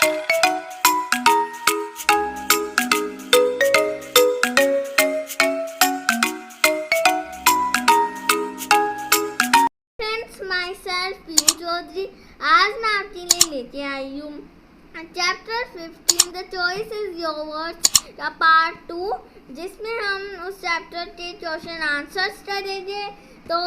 My self PU Chaudhary. आज मैं आपके लिए लेके आई हूँ chapter 15 the choice is yours का पार्ट 2, जिसमें हम उस चैप्टर के क्वेश्चन आंसर्स करेंगे। तो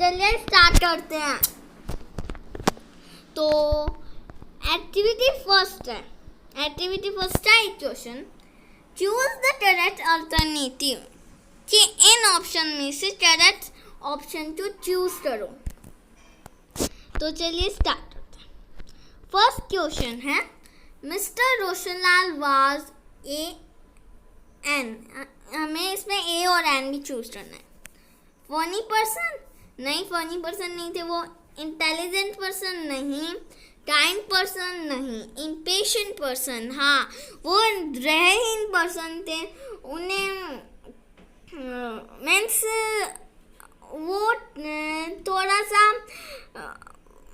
चलिए स्टार्ट करते हैं। तो एक्टिविटी फर्स्ट है एक question, choose the correct alternative, कि इन ऑप्शन में से करेक्ट ऑप्शन को चूज करो। तो चलिए स्टार्ट करते हैं। फर्स्ट क्वेश्चन है, mister Roshanlal was a an, हमें इसमें ए और एन भी चूज करना है। फनी पर्सन नहीं, फनी पर्सन नहीं थे वो। इंटेलिजेंट पर्सन नहीं, काइंड पर्सन नहीं, इम्पेशेंट पर्सन हाँ, वो रहहीन पर्सन थे। उन्हें मीन्स वो थोड़ा सा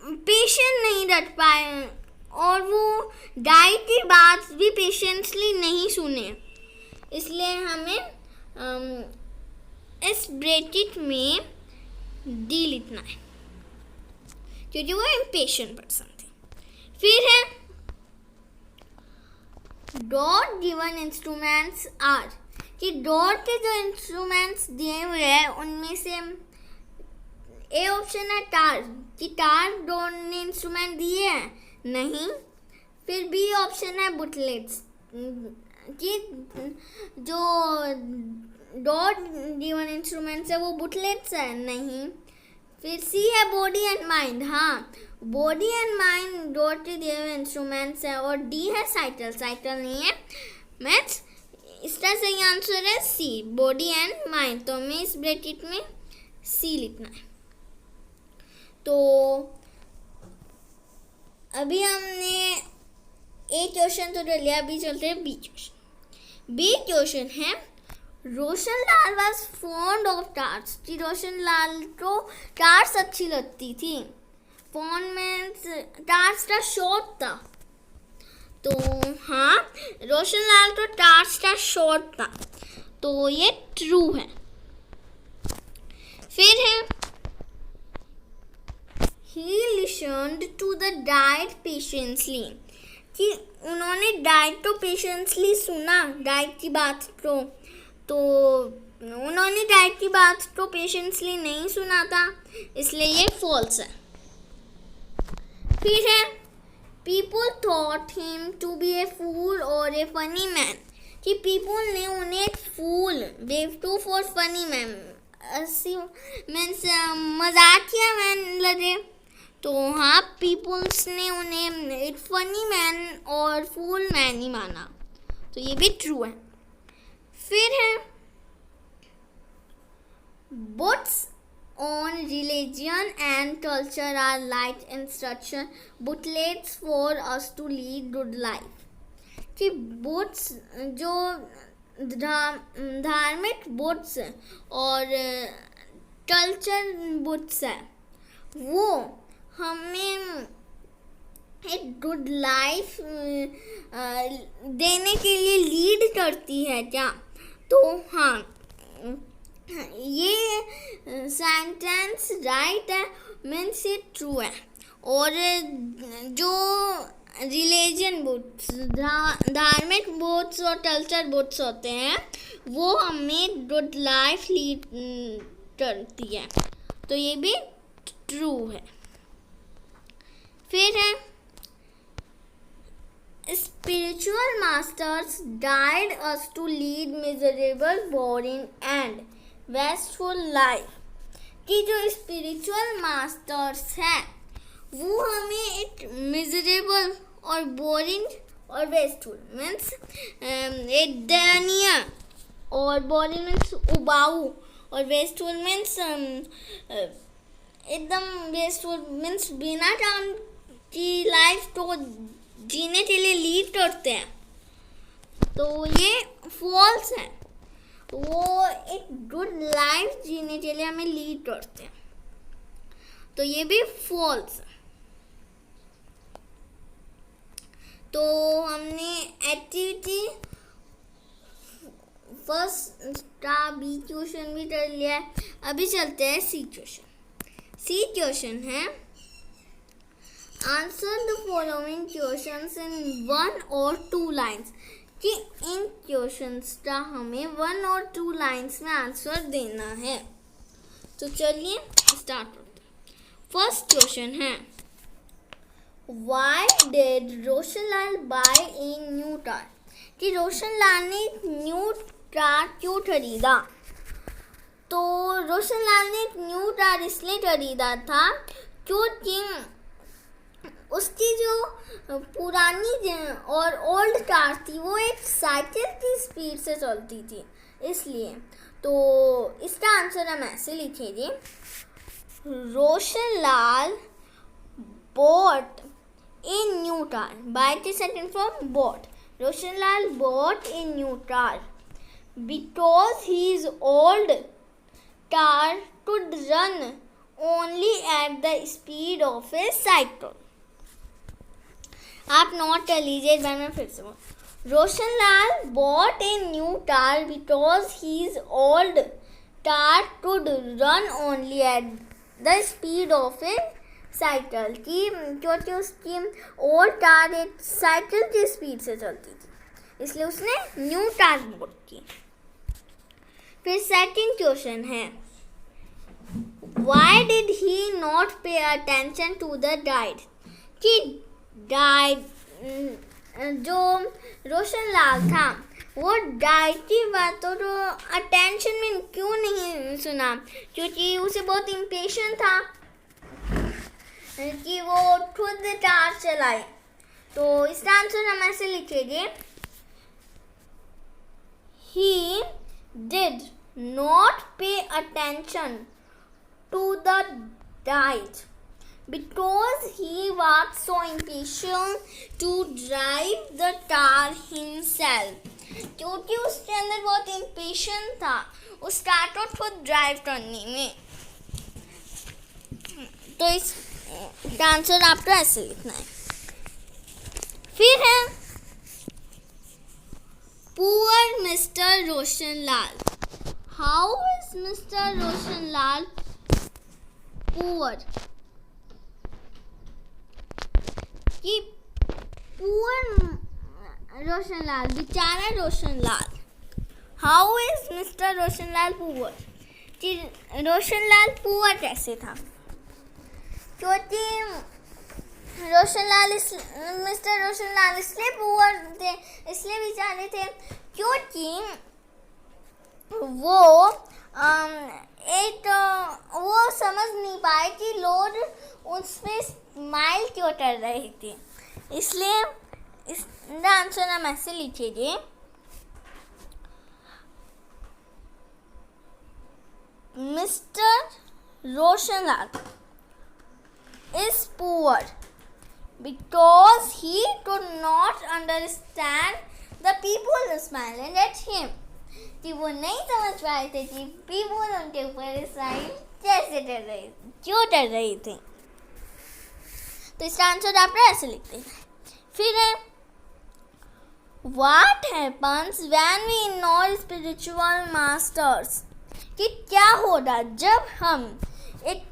पेशेंट नहीं रख पाए, और वो गाय की बात भी पेशेंटली नहीं सुने। इसलिए हमें इस ब्रैकेट में डी लिखना है, क्योंकि वो इम्पेशेंट पर्सन थे। फिर है गॉड गिवन इंस्ट्रूमेंट्स आर, कि गॉड के जो इंस्ट्रूमेंट्स दिए हुए हैं उनमें से ए ऑप्शन है टार, कि टार गॉड ने इंस्ट्रूमेंट दिए हैं नहीं। फिर बी ऑप्शन है बुटलेट्स, कि जो गॉड गिवन इंस्ट्रूमेंट्स है वो बुटलेट्स है नहीं। फिर सी है बॉडी एंड माइंड, हाँ बॉडी एंड माइंड गॉड के दिए हुए इंस्ट्रूमेंट्स है। और डी है साइकिल नहीं है मैथ्स। इसका सही आंसर है सी, बॉडी एंड माइंड। तो हमें इस ब्रैकेट में सी लिखना है। तो अभी हमने ए क्वेश्चन तो कर लिया, अभी चलते हैं बी क्वेश्चन। बी क्वेश्चन है, रोशनलाल वाज फॉन्ड ऑफ टार्स, कि रोशनलाल को टार्स अच्छी लगती थी। फॉन्ड मीन्स टार्स का शौक था। तो हाँ, रोशनलाल को टार्स का शौक था, तो ये ट्रू है। फिर है he listened to the guide patiently, कि उन्होंने गाइड को पेशेंसली सुना, गाइड की बात को। तो उन्होंने गाइड की बात को पेशेंसली नहीं सुना था, इसलिए ये फॉल्स है। फिर है people thought him to be a fool और ए फनी मैन, कि पीपल ने उन्हें एक फूल, बेवकूफ और फनी मैन मीन्स मजाकिया मैन लगे। तो हाँ, पीपल्स ने उन्हें एक फनी मैन और फूल मैन ही माना, तो ये भी ट्रू है। फिर है books on religion and culture are like instruction booklets for us to lead good life, कि बुक्स जो धार्मिक बुक्स और कल्चर बुक्स है वो हमें एक गुड लाइफ देने के लिए लीड करती है क्या? तो हाँ, ये सेंटेंस राइट है, मीन्स ये ट्रू है। और जो रिलीजन बुक्स, धार्मिक बुक्स और कल्चर बुक्स होते हैं वो हमें गुड लाइफ लीड करती है, तो ये भी ट्रू है। फिर है spiritual masters guide us to lead miserable, boring and wasteful life, कि जो spiritual masters हैं वो हमें एक miserable और boring और wasteful मीन्स एक दयनीय, और boring मीन्स उबाऊ, और wasteful मीन्स एकदम wasteful मीन्स बिना काम की लाइफ को जीने के लिए लीड करते हैं, तो ये फॉल्स है। वो एक गुड लाइफ जीने के लिए हमें लीड करते हैं, तो ये भी फॉल्स है। तो हमने एक्टिविटी फर्स्ट का बी क्वेश्चन भी कर लिया है. अभी चलते हैं सी क्वेश्चन. सी क्वेश्चन है answer the following questions in 1 और 2 लाइन्स. कि इन क्वेश्चंस का हमें 1 और 2 लाइन्स में आंसर देना है. तो चलिए स्टार्ट करते हैं. फर्स्ट क्वेश्चन है Why did Roshanlal buy a new car? कि रोशनलाल ने न्यू कार क्यों खरीदा. तो रोशनलाल ने न्यू कार इसलिए खरीदा था क्योंकि उसकी जो पुरानी और ओल्ड कार थी वो एक साइकिल की स्पीड से चलती थी, इसलिए. तो इसका आंसर हम ऐसे लिखेंगे Roshanlal bought a new car. Buy the second form bought. Roshanlal bought a new car because his old car could run only at the speed of a cycle. आप नोट कर लीजिए एक बार. मैं फिर से Roshanlal bought a new car because his old car could run only at the speed of a cycle. की क्योंकि उसकी ओल्ड कार एक साइकिल की स्पीड से चलती थी, इसलिए उसने न्यू कार बॉट की. फिर सेकंड क्वेश्चन है Why did he not pay attention to the guide? कि गाइड जो रोशनलाल था वो गाइड की बातों को अटेंशन में क्यों नहीं सुना, क्योंकि उसे बहुत इम्पेशेंट था कि वो खुद कार चलाए. तो इसका आंसर हम ऐसे लिखेंगे He did not pay attention to the guide because he was so impatient to drive the car himself. क्योंकि उसके अंदर बहुत इम्पेशेंट था उस कार को खुद ड्राइव करने में. तो इसका आंसर आपको ऐसे लिखना है. फिर है poor mister Roshanlal. How is mister Roshanlal poor? कि पुअर रोशनलाल, बेचारा Roshanlal. How is mister Roshanlal poor? कि रोशनलाल पुअर कैसे था? क्योंकि मिस्टर रोशनलाल इसलिए पुअर थे, इसलिए बेचारे थे क्योंकि वो वो समझ नहीं पाए कि लोग उस पर स्माइल क्यों कर रहे थे, इसलिए इसका आंसर हम ऐसे लिखेंगे mister Roshanlal is poor because he could not understand the people smiling at him. कि वो नहीं समझ पाए थे कि people उनके ऊपर स्माइल कैसे कर रहे थे, क्यों कर रहे थे. तो इसका आंसर आप ऐसे लिखते हैं. फिर है What happens when we ignore spiritual masters? कि क्या होगा जब हम एक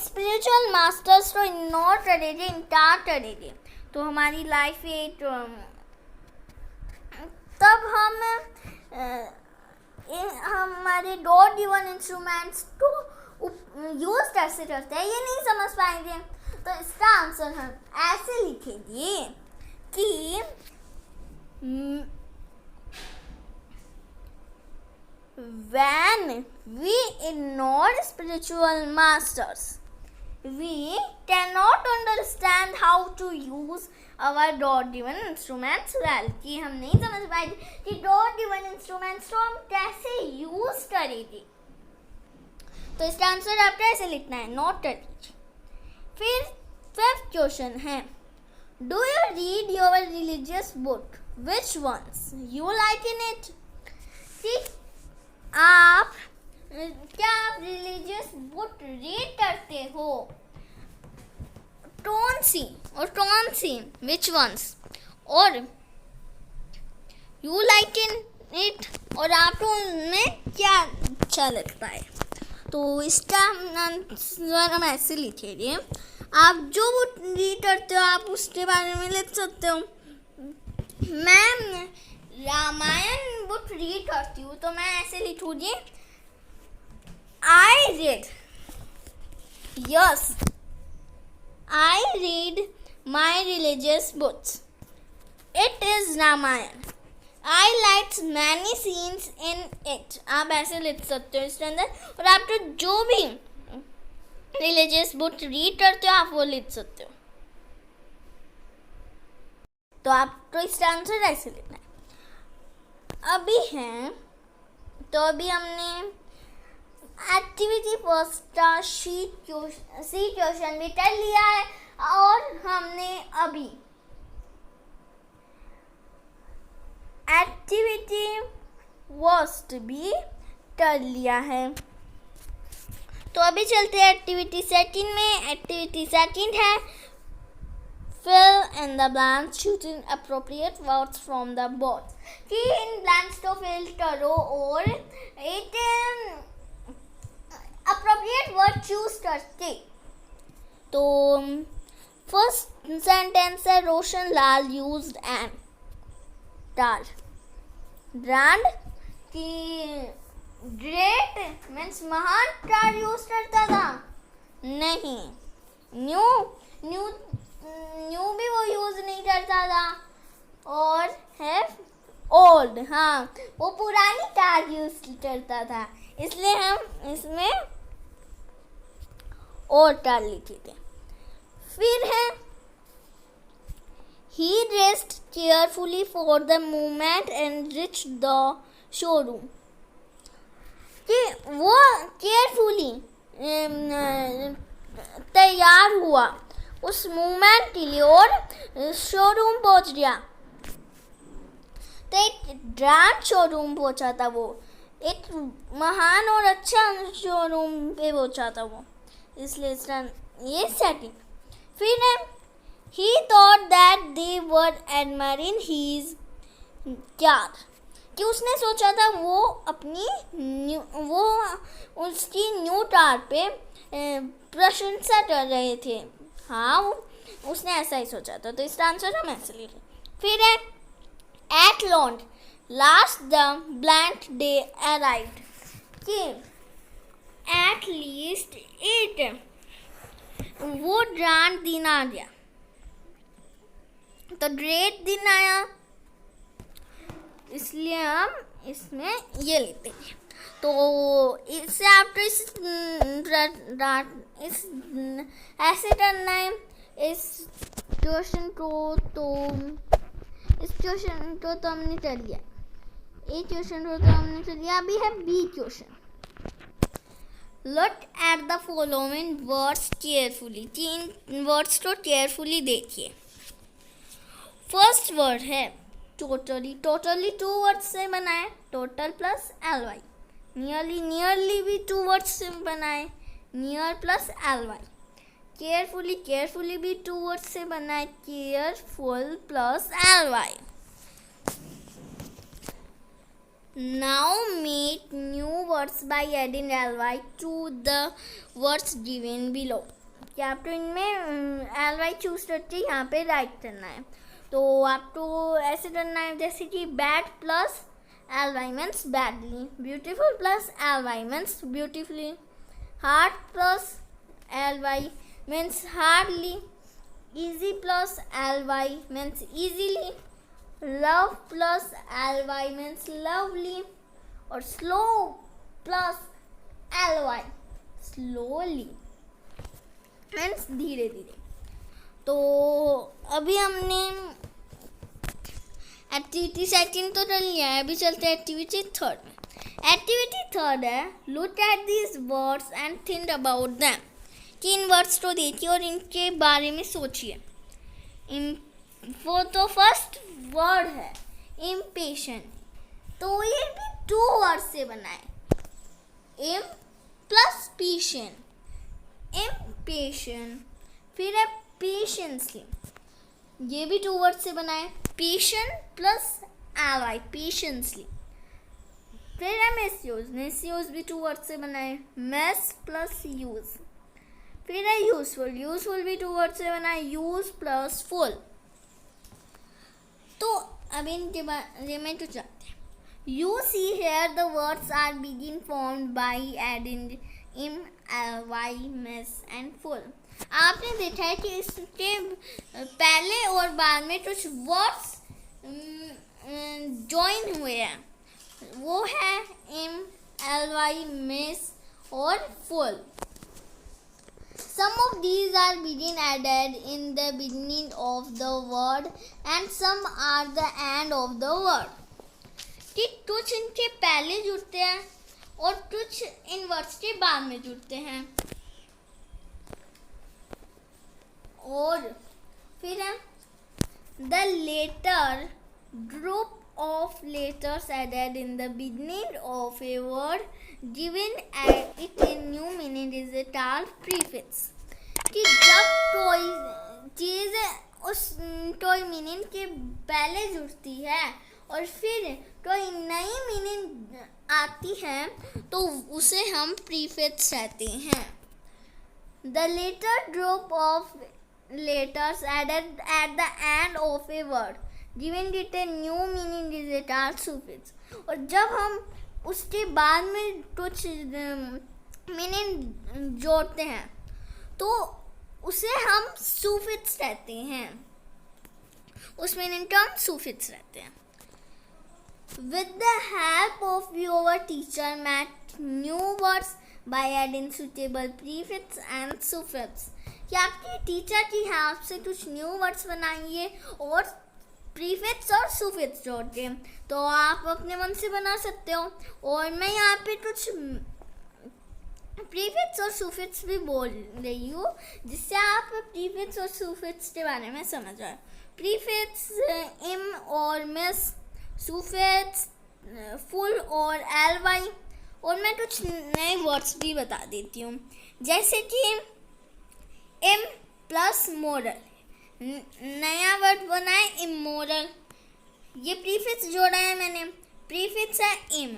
स्पिरिचुअल मास्टर्स को इग्नोर करेंगे, इनकार करेंगे, तो हमारी लाइफ एक तब हम हमारे गॉड गिवन इंस्ट्रूमेंट्स को यूज कैसे करते हैं ये नहीं समझ पाएंगे. तो इसका आंसर हम ऐसे लिखेंगे कि when we ignore spiritual masters, we cannot understand how to use our God given instruments well. कि हम नहीं समझ पाएंगे कि God given instruments को हम कैसे यूज करेंगे. तो इसका आंसर आपको ऐसे लिखना है, नोट कर लीजिए. फिर फिफ्थ क्वेश्चन है Do you read your religious book? Which ones you like in it? आप क्या आप रिलीजियस बुक रीड करते हो? कौन सी और कौन सी? विच वंस? और यू लाइक इन इट, और आपको उनमें क्या अच्छा लगता है। तो इसका आंसर हम ऐसे लिखेंगे, आप जो बुक रीड करते हो आप उसके बारे में लिख सकते हो। मैं रामायण बुक रीड करती हूँ तो मैं ऐसे लिखूंगी, I read, yes I read my religious books, it is Ramayana, I liked many scenes in it। आप ऐसे लिख सकते हो इसके अंदर, और आप तो जो भी रिलीजियस बुक रीड करते हो आप वो लिख सकते हो। तो आपको इसका आंसर ऐसे लिखना है। तो अभी हमने एक्टिविटी फर्स्ट का सी क्वेश्चन भी कर लिया है, और हमने अभी एक्टिविटी वर्स्ट भी कर लिया है। तो अभी चलते हैं एक्टिविटी सेकंड में। एक्टिविटी सेकंड है fill in the blanks choosing appropriate words from the box। कि इन ब्लैंक्स को फिल करो और एक appropriate word चूज करके। तो फर्स्ट सेंटेंस है Roshan Lal used N brand की ग्रेट मीन्स महान कार यूज करता था, नहीं न्यू भी वो यूज नहीं करता था, और है ओल्ड, हाँ वो पुरानी कार यूज करता था, इसलिए हम इसमें ओल्ड कार लिखे थे। फिर है he dressed carefully for the moment and reached the showroom। कि वो केयरफुली तैयार हुआ उस मूवमेंट के लिए और शोरूम पहुंच गया। तो एक ग्रैंड शोरूम पहुंचा था वो, एक महान और अच्छा शोरूम पे पहुंचा था वो, इसलिए ये सेटिंग। फिर है he thought that they were admiring his car। कि उसने सोचा था वो उसकी न्यू कार पे प्रशंसा कर रहे थे, हाँ उसने ऐसा ही सोचा था, तो इसका आंसर हम ऐसे लिखे। फिर है at last the blank day arrived। कि at least it वो ग्रैंड दिन आ गया, तो ग्रेट दिन आया, इसलिए हम इसमें ये लेते हैं। तो इससे आपको ऐसे करना है इस क्वेश्चन को। तो इस क्वेश्चन को तो हमने कर लिया, एक क्वेश्चन को तो हमने कर लिया। अभी है B question. Look at the following words carefully। 3 words को केयरफुली देखिए। फर्स्ट वर्ड है टोटली। टोटली 2 वर्ड्स से बनाए, टोटल प्लस ly। नियरली भी 2 वर्ड्स से बनाए, नियर प्लस ly। केयरफुली भी 2 वर्ड्स से बनाए, careful plus ly। Now make new words by adding ly to the words given below। क्या आपको इनमें ly चूज करके यहाँ पे राइट करना है। तो आपको ऐसे करना है जैसे कि bad plus ly means badly, beautiful plus ly means beautifully, hard plus ly means hardly, easy plus ly means easily, love plus ly means lovely, और slow plus ly slowly means धीरे धीरे। तो अभी हमने एक्टिविटी सेकंड तो कर लिया है, अभी चलते हैं एक्टिविटी थर्ड में। एक्टिविटी थर्ड है look at these words and think about them. कि इन वर्ड्स को देखिए और इनके बारे में सोचिए। वो तो फर्स्ट वर्ड है इम्पेशेंट, तो ये भी 2 वर्ड से बना है, इम प्लस पेशेंट, इम्पेशेंट। फिर है पेशेंसली, ये भी 2 वर्ड से बना है, patient plus ally, patiently. फिर है मिसयूज, मिसयूज भी टू वर्ड से बना है, मिस प्लस यूज. फिर है यूजफुल, यूजफुल भी टू वर्ड से बना है, यूज प्लस फुल. तो अब इनके बारे में तो चलते हैं. You see here the words are बिगिन formed by adding im, ly, mis and ful. आपने देखा है कि इसके पहले और बाद में कुछ वर्ड्स ज्वाइन हुए हैं, वो है इम, ly, मिस और full. Some of these are begin added in the beginning of the word and some are the end of the word. कि कुछ इनके पहले जुड़ते हैं और कुछ इन वर्ड्स के बाद में जुड़ते हैं. और फिर है the later group of letters added in the beginning of a word given it a new meaning is a called prefix. कि जब कोई चीज़ उस कोई मीनिंग के पहले जुड़ती है और फिर कोई नई मीनिंग आती है तो उसे हम प्रीफिक्स कहते हैं. The later group of letters added at the end of a word giving it a new meaning is a called suffix. और जब हम उसके बाद में कुछ मीनिंग जोड़ते हैं तो उसे हम suffix कहते हैं, उस मीनिंग को हम suffix कहते हैं. With the help of your teacher, make new words by adding suitable prefix and suffix. कि आपके टीचर की हेल्प से कुछ न्यू वर्ड्स बनाइए और प्रीफिक्स और सुफिक्स जोड़ के, तो आप अपने मन से बना सकते हो. और मैं यहाँ पे कुछ प्रीफिक्स और सुफिक्स भी बोल रही हूँ जिससे आप प्रीफिक्स और सुफिक्स के बारे में समझ आए. प्रीफिक्स इम और मिस, सुफिक्स फुल और ly. और मैं कुछ नए वर्ड्स भी बता देती हूँ, जैसे कि इम प्लस मोरल, नया वर्ड बना है इमोरल. ये प्रीफिक्स जोड़ा है मैंने, प्रीफिक्स है इम.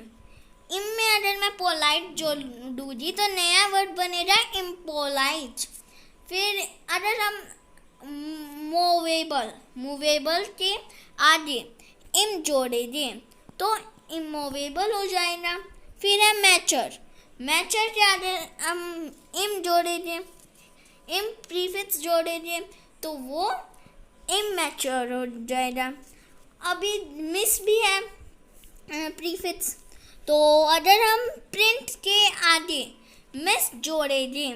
इम में अगर मैं पोलाइट जोड़ दूंगी तो नया वर्ड बनेगा इम्पोलाइट. फिर अगर हम मूवेबल, मूवेबल के आगे इम जोड़ेंगे तो इमूवेबल हो जाएगा. फिर है मैचर, मैचर के आगे हम इम जोड़ेंगे, इम प्रीफिक्स जोड़ेंगे तो वो इमैच्योर हो जाएगा. अभी मिस भी है प्रीफिक्स, तो अगर हम प्रिंट के आगे मिस जोड़ेंगे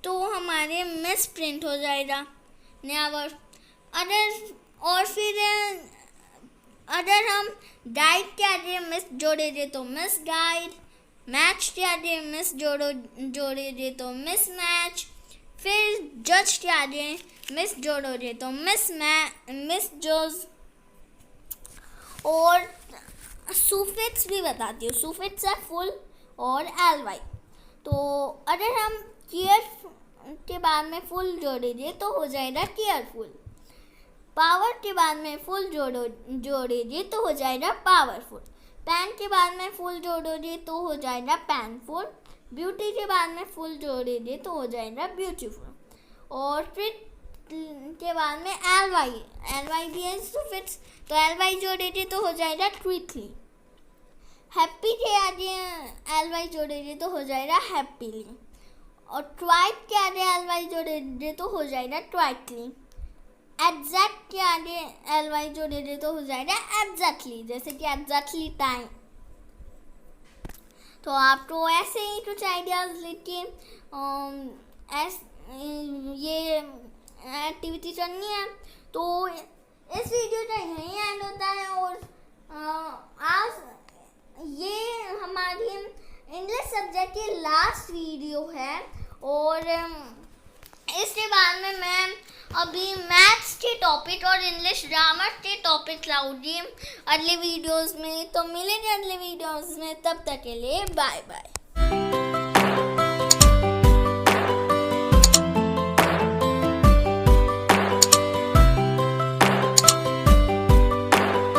तो हमारे मिस प्रिंट हो जाएगा नया वर्ड. और फिर अगर हम गाइड के आगे मिस जोड़ेंगे तो मिस गाइड, मैच के आगे मिस जोड़ेंगे तो मिस मैच. फिर जज के आगे मिस जोड़ोगे तो मिस जज. और सुफिक्स भी बताती हूँ, सुफिक्स है फुल और ly. तो अगर हम केयर के बाद में फुल जोड़ेंगे तो हो जाएगा केयरफुल. पावर के बाद में फुल जोड़ेंगे तो हो जाएगा पावरफुल. पैन के बाद में फुल जोड़ोगे तो हो जाएगा पैनफुल. ब्यूटी के बाद में फुल जोड़ेंगे तो हो जाएगा ब्यूटीफुल. और फिर के बाद में ly भी है सुफिक्स, तो ly जोड़ेंगे तो हो जाएगा क्विकली. हैप्पी के आगे ly जोड़ेंगे तो हो जाएगा हैप्पीली. और क्वाइट के आगे ly जोड़ेंगे तो हो जाएगा क्वाइटली. एग्जैक्ट के आगे ly जोड़ेंगे तो हो जाएगा एग्जैक्टली, जैसे कि एग्जैक्टली टाइम. तो आपको ऐसे ही कुछ आइडियाज़ लेके ये एक्टिविटी करनी है. तो इस वीडियो का यही एंड होता है. और आज ये हमारी इंग्लिश सब्जेक्ट की लास्ट वीडियो है. और इसके बाद में मैं अभी मैथ्स के टॉपिक और इंग्लिश ग्रामर के टॉपिक लाऊंगी अगले वीडियोस में. तो मिलेंगे अगले वीडियोस में, तब तक के लिए बाय बाय.